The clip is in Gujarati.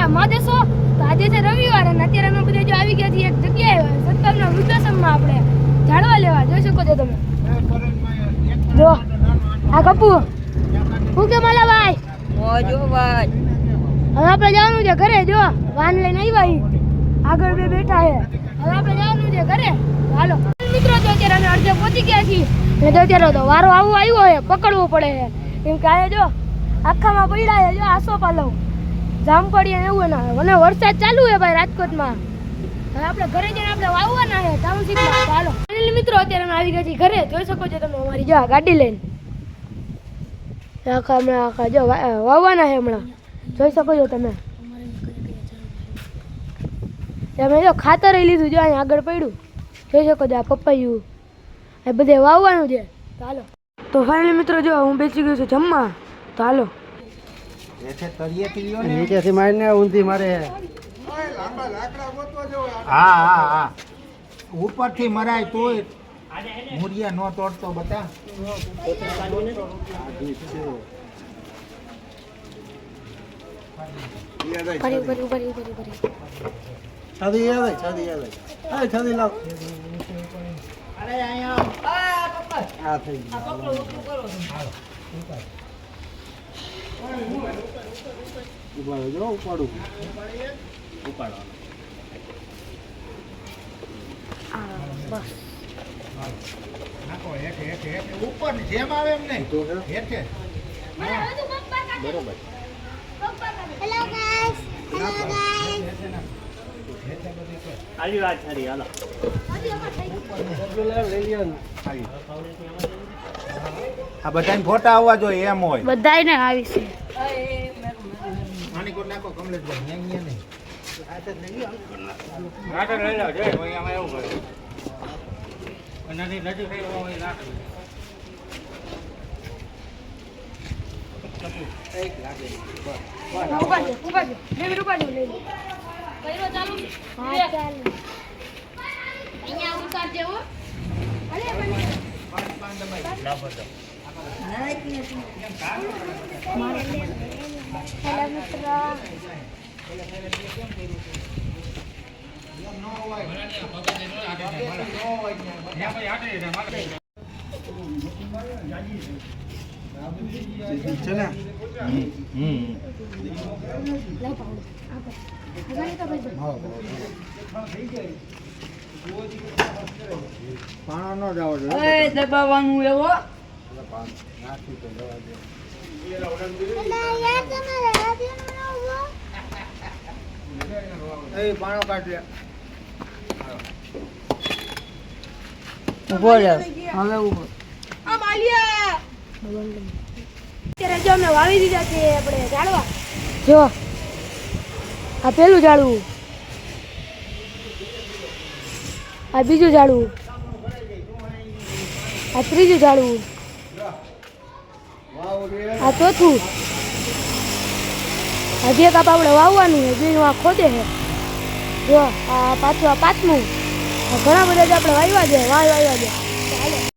માં દેશો તો આજે છે રવિવાર અને અત્યારે અમે બધા જો આવી ગયા છીએ એક જગ્યાએ સત્તરના વૃદ્ધાશ્રમમાં આપણે ઝાડવા લેવા જોઈ શકો છો તમે જો આ કપુ હું કે માલા ભાઈ મોજો ભાઈ હવે આપણે જવાનું છે ઘરે જો વાન લઈને આવ્યા આગળ બે બેઠા છે હવે આપણે જવાનું છે ઘરે હાલો મિત્રો તો અત્યારે અમે અડધે પહોંચી ગયા છીએ ને તો અત્યારે તો વારો આવું આવ્યો છે પકડવો પડે છે કેમ કે આ જો આખામાં પડ્યા છે જો આસો પાલવ જામફળી ને એવું ના અને વરસાદ ચાલુ છે ભાઈ રાજકોટમાં હવે આપણે ઘરે જઈને આપણે વાવવાના છે ટાઉનશીપમાં ચાલો મિત્રો અત્યારે અમે આવી ગયા છીએ ઘરે જોઈ શકો છો તમે અમારી જો ગાડી લઈને આખા હમણાં આખા જો વાવવાના છે હમણાં જોઈ શકો છો તમે જો ખાતર લીધું જો અહીંયા આગળ પડ્યું જોઈ શકો છો આ પપૈયું એ બધે વાવવાનું છે ચાલો તો ફાઇનલી મિત્રો જો હું બેસી ગયો છું જમવા તો હાલો નીચેથી મારીને ઊંધી મારે હા હા હા ઉપરથી મરાય તોય મૂરિયા નો તોડતો બતા છાદી યાદ છાદી લાવ અરે અહીંયા આ થઈ ગયું ઉપાડો જો ઉપાડું નાખો હેઠે ઉપર જેમ આવે એમ નહીં હેઠે બરોબર હેલો ગાઈસ આલી વાત સારી હાલો આ બધાને ફોટા આવવા જોઈએ એમ હોય બધાયને આવી છે આની કોટ નાખો કમલેશભાઈ ન્યા ન્યા નહીં નાટક લઈ લો જય ભાઈ આમાં એવું કરે નથી નજીક થઈ હોય નાટક એક લાગે ઉપાડજો દેવી ઉપાડજો લઈ લો કઈરો ચાલુ હા ચાલુ અહીંયા ઉતારજે હો અલે પાંચ દબાઈ ના પડતો હેલો મિત્ર છે ને પાણો ન જાવ દબાવવાનું એવો પાણો કાઢ લે ઉભો રે હવે ઉભો આ માલિયા અત્યારે જો અમે વાવી દીધા છે આપણે ઝાડવા જો આ પેલું ઝાડવું આ બીજું ઝાડવું આ ત્રીજું ઝાડવું આ ચોથું હજી એક આપણે વાવવાનું છે બીજું આ ખોદે છે જો આ પાછું આ પાંચમું ઘણા બધા જ આપણે વાવ્યા છે વાવ્યા છે ચાલો